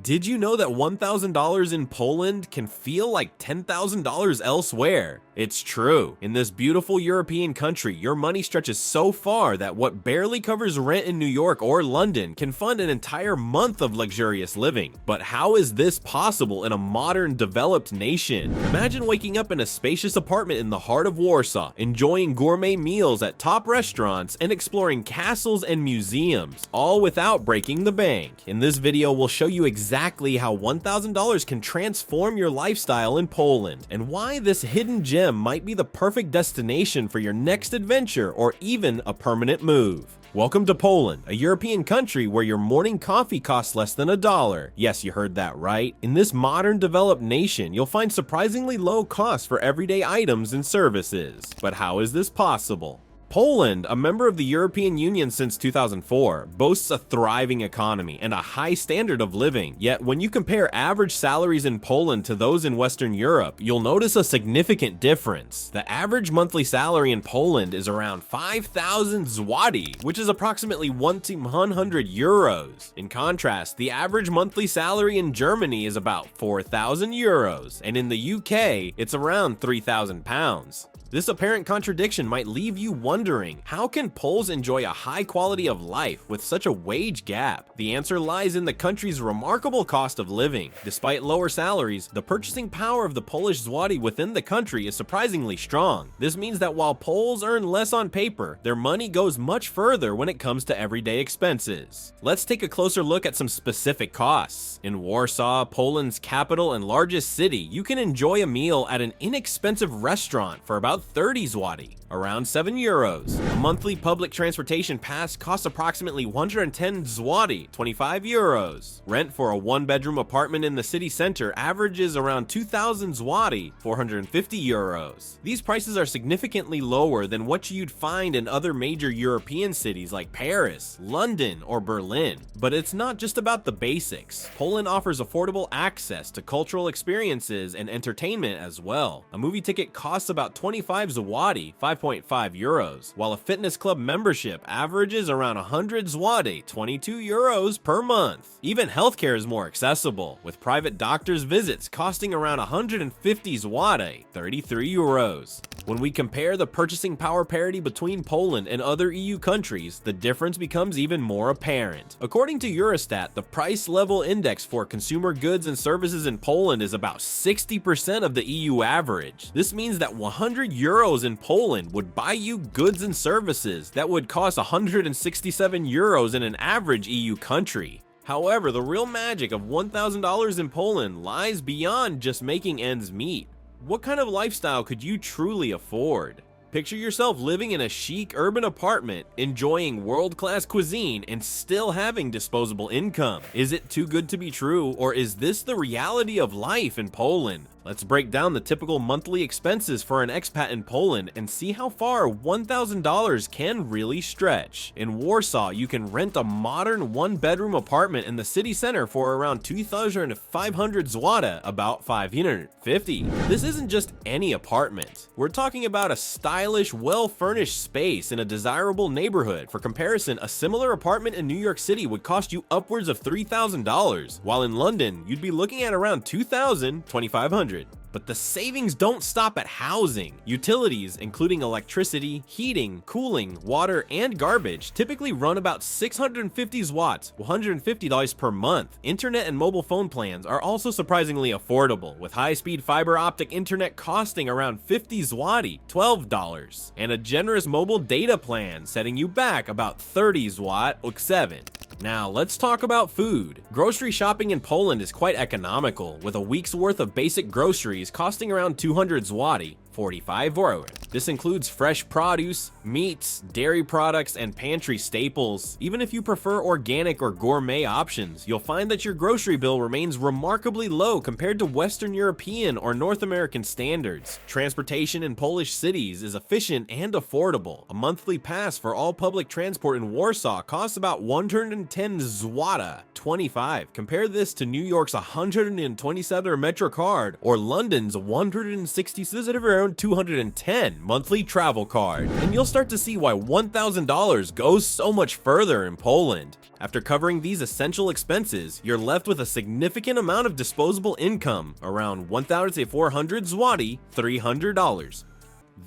Did you know that $1,000 in Poland can feel like $10,000 elsewhere? It's true. In this beautiful European country, your money stretches so far that what barely covers rent in New York or London can fund an entire month of luxurious living. But how is this possible in a modern, developed nation? Imagine waking up in a spacious apartment in the heart of Warsaw, enjoying gourmet meals at top restaurants, and exploring castles and museums, all without breaking the bank. In this video, we'll show you exactly how $1,000 can transform your lifestyle in Poland, and why this hidden gem might be the perfect destination for your next adventure or even a permanent move. Welcome to Poland, a European country where your morning coffee costs less than $1. Yes, you heard that right. In this modern developed nation, you'll find surprisingly low costs for everyday items and services. But how is this possible? Poland, a member of the European Union since 2004, boasts a thriving economy and a high standard of living. Yet when you compare average salaries in Poland to those in Western Europe, you'll notice a significant difference. The average monthly salary in Poland is around 5,000 zloty, which is approximately 1,100 euros. In contrast, the average monthly salary in Germany is about 4,000 euros, and in the UK, it's around 3,000 pounds. This apparent contradiction might leave you wondering, how can Poles enjoy a high quality of life with such a wage gap? The answer lies in the country's remarkable cost of living. Despite lower salaries, the purchasing power of the Polish zloty within the country is surprisingly strong. This means that while Poles earn less on paper, their money goes much further when it comes to everyday expenses. Let's take a closer look at some specific costs. In Warsaw, Poland's capital and largest city, you can enjoy a meal at an inexpensive restaurant for about 30 zloty, around 7 euros. A monthly public transportation pass costs approximately 110 zloty, 25 euros. Rent for a one-bedroom apartment in the city center averages around 2,000 zloty, 450 euros. These prices are significantly lower than what you'd find in other major European cities like Paris, London, or Berlin. But it's not just about the basics. Poland offers affordable access to cultural experiences and entertainment as well. A movie ticket costs about 25 zloty, 5.5 euros, while a fitness club membership averages around 100 zloty, 22 euros per month. Even healthcare is more accessible, with private doctor's visits costing around 150 zloty, 33 euros. When we compare the purchasing power parity between Poland and other EU countries, the difference becomes even more apparent. According to Eurostat, the price level index for consumer goods and services in Poland is about 60% of the EU average. This means that 100 euros in Poland would buy you goods and services that would cost 167 euros in an average EU country. However, the real magic of $1,000 in Poland lies beyond just making ends meet. What kind of lifestyle could you truly afford? Picture yourself living in a chic urban apartment, enjoying world-class cuisine, and still having disposable income. Is it too good to be true, or is this the reality of life in Poland? Let's break down the typical monthly expenses for an expat in Poland and see how far $1,000 can really stretch. In Warsaw, you can rent a modern one-bedroom apartment in the city center for around 2,500 zloty, about 550. This isn't just any apartment. We're talking about a stylish, well-furnished space in a desirable neighborhood. For comparison, a similar apartment in New York City would cost you upwards of $3,000, while in London, you'd be looking at around $2,500. But the savings don't stop at housing. Utilities, including electricity, heating, cooling, water, and garbage, typically run about 650 zlotys, $150 per month. Internet and mobile phone plans are also surprisingly affordable, with high-speed fiber optic internet costing around 50 zloty, $12, and a generous mobile data plan setting you back about 30 zloty, 7. Now, let's talk about food. Grocery shopping in Poland is quite economical, with a week's worth of basic groceries costing around 200 zloty, 45 euro. This includes fresh produce, meats, dairy products, and pantry staples. Even if you prefer organic or gourmet options, you'll find that your grocery bill remains remarkably low compared to Western European or North American standards. Transportation in Polish cities is efficient and affordable. A monthly pass for all public transport in Warsaw costs about 110 zloty, 25. Compare this to New York's 127 Metro card or London's 167 own 210 monthly travel card, and you'll start to see why $1,000 goes so much further in Poland. After covering these essential expenses, you're left with a significant amount of disposable income, around 1,400 zloty, $300.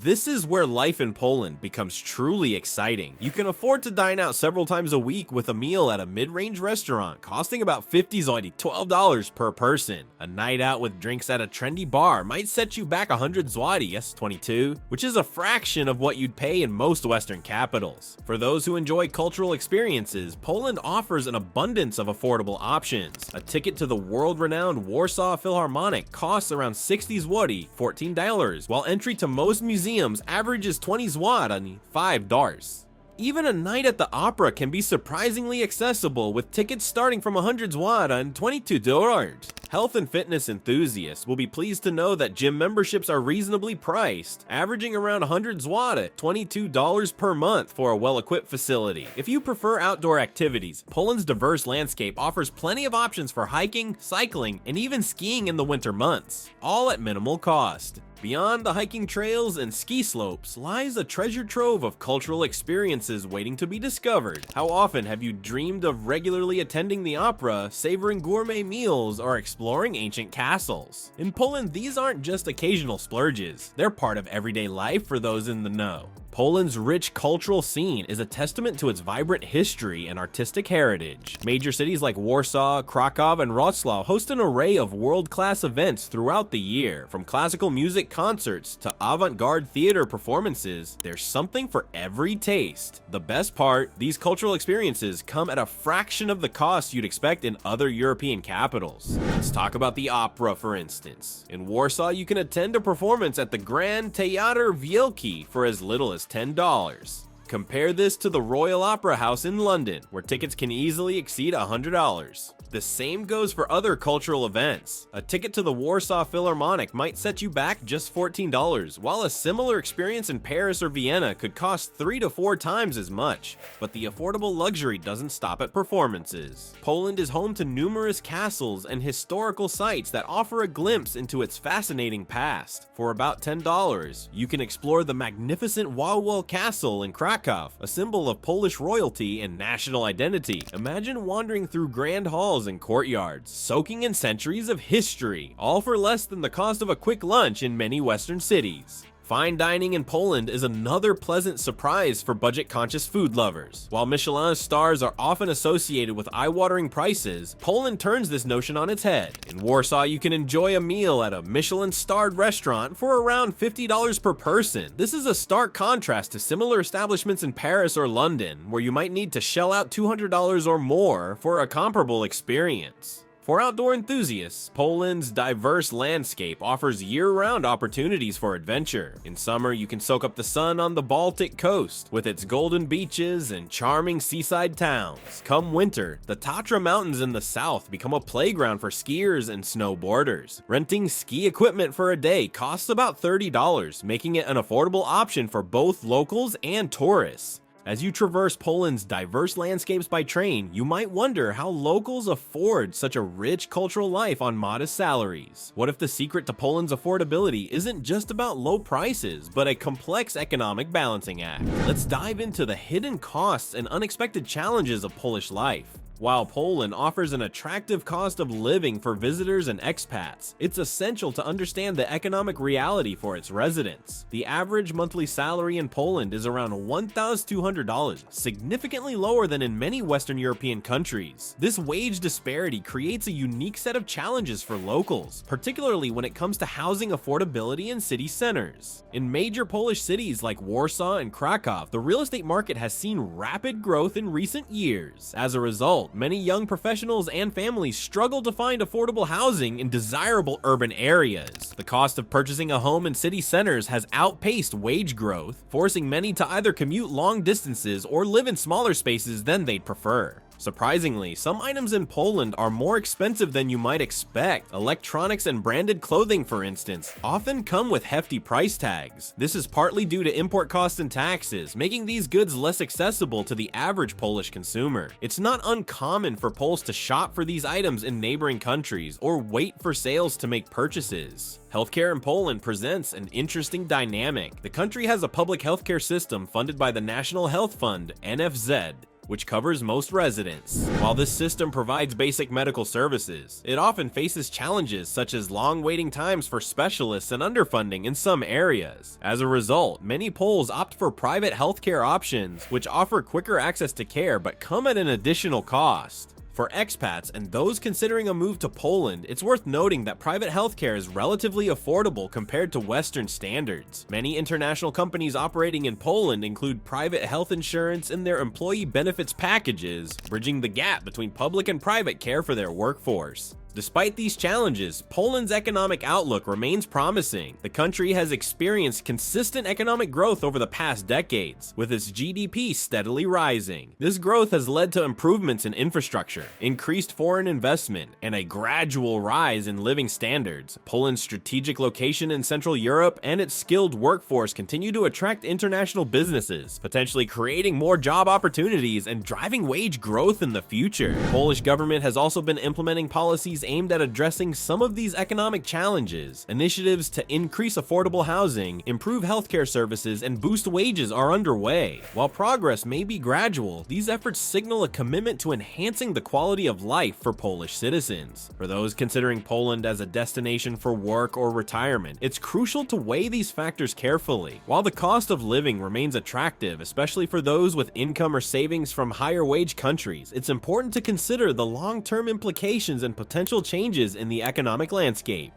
This is where life in Poland becomes truly exciting. You can afford to dine out several times a week with a meal at a mid-range restaurant costing about 50 zloty, $12 per person. A night out with drinks at a trendy bar might set you back 100 zloty, yes 22, which is a fraction of what you'd pay in most Western capitals. For those who enjoy cultural experiences, Poland offers an abundance of affordable options. A ticket to the world-renowned Warsaw Philharmonic costs around 60 zloty, $14, while entry to most museums averages 20 zloty, $5. Even a night at the opera can be surprisingly accessible, with tickets starting from 100 zloty and $22. Health and fitness enthusiasts will be pleased to know that gym memberships are reasonably priced, averaging around 100 zloty, $22 per month for a well-equipped facility. If you prefer outdoor activities, Poland's diverse landscape offers plenty of options for hiking, cycling, and even skiing in the winter months, all at minimal cost. Beyond the hiking trails and ski slopes lies a treasure trove of cultural experiences waiting to be discovered. How often have you dreamed of regularly attending the opera, savoring gourmet meals, or exploring ancient castles? In Poland, these aren't just occasional splurges. They're part of everyday life for those in the know. Poland's rich cultural scene is a testament to its vibrant history and artistic heritage. Major cities like Warsaw, Krakow, and Wrocław host an array of world-class events throughout the year. From classical music concerts to avant-garde theater performances, there's something for every taste. The best part, these cultural experiences come at a fraction of the cost you'd expect in other European capitals. Let's talk about the opera, for instance. In Warsaw, you can attend a performance at the Grand Teatr Wielki for as little as $10. Compare this to the Royal Opera House in London, where tickets can easily exceed $100. The same goes for other cultural events. A ticket to the Warsaw Philharmonic might set you back just $14, while a similar experience in Paris or Vienna could cost 3 to 4 times as much. But the affordable luxury doesn't stop at performances. Poland is home to numerous castles and historical sites that offer a glimpse into its fascinating past. For about $10, you can explore the magnificent Warsaw Castle in Krakow, a symbol of Polish royalty and national identity. Imagine wandering through grand halls and courtyards, soaking in centuries of history, all for less than the cost of a quick lunch in many Western cities. Fine dining in Poland is another pleasant surprise for budget-conscious food lovers. While Michelin stars are often associated with eye-watering prices, Poland turns this notion on its head. In Warsaw, you can enjoy a meal at a Michelin-starred restaurant for around $50 per person. This is a stark contrast to similar establishments in Paris or London, where you might need to shell out $200 or more for a comparable experience. For outdoor enthusiasts, Poland's diverse landscape offers year-round opportunities for adventure. In summer, you can soak up the sun on the Baltic coast, with its golden beaches and charming seaside towns. Come winter, the Tatra Mountains in the south become a playground for skiers and snowboarders. Renting ski equipment for a day costs about $30, making it an affordable option for both locals and tourists. As you traverse Poland's diverse landscapes by train, you might wonder how locals afford such a rich cultural life on modest salaries. What if the secret to Poland's affordability isn't just about low prices, but a complex economic balancing act? Let's dive into the hidden costs and unexpected challenges of Polish life. While Poland offers an attractive cost of living for visitors and expats, it's essential to understand the economic reality for its residents. The average monthly salary in Poland is around $1,200, significantly lower than in many Western European countries. This wage disparity creates a unique set of challenges for locals, particularly when it comes to housing affordability in city centers. In major Polish cities like Warsaw and Krakow, the real estate market has seen rapid growth in recent years. As a result, many young professionals and families struggle to find affordable housing in desirable urban areas. The cost of purchasing a home in city centers has outpaced wage growth, forcing many to either commute long distances or live in smaller spaces than they'd prefer. Surprisingly, some items in Poland are more expensive than you might expect. Electronics and branded clothing, for instance, often come with hefty price tags. This is partly due to import costs and taxes, making these goods less accessible to the average Polish consumer. It's not uncommon for Poles to shop for these items in neighboring countries or wait for sales to make purchases. Healthcare in Poland presents an interesting dynamic. The country has a public healthcare system funded by the National Health Fund, NFZ, which covers most residents. While this system provides basic medical services, it often faces challenges such as long waiting times for specialists and underfunding in some areas. As a result, many Poles opt for private healthcare options, which offer quicker access to care but come at an additional cost. For expats and those considering a move to Poland, it's worth noting that private healthcare is relatively affordable compared to Western standards. Many international companies operating in Poland include private health insurance in their employee benefits packages, bridging the gap between public and private care for their workforce. Despite these challenges, Poland's economic outlook remains promising. The country has experienced consistent economic growth over the past decades, with its GDP steadily rising. This growth has led to improvements in infrastructure, increased foreign investment, and a gradual rise in living standards. Poland's strategic location in Central Europe and its skilled workforce continue to attract international businesses, potentially creating more job opportunities and driving wage growth in the future. The Polish government has also been implementing policies aimed at addressing some of these economic challenges. Initiatives to increase affordable housing, improve healthcare services, and boost wages are underway. While progress may be gradual, these efforts signal a commitment to enhancing the quality of life for Polish citizens. For those considering Poland as a destination for work or retirement, it's crucial to weigh these factors carefully. While the cost of living remains attractive, especially for those with income or savings from higher wage countries, it's important to consider the long-term implications and potential changes in the economic landscape.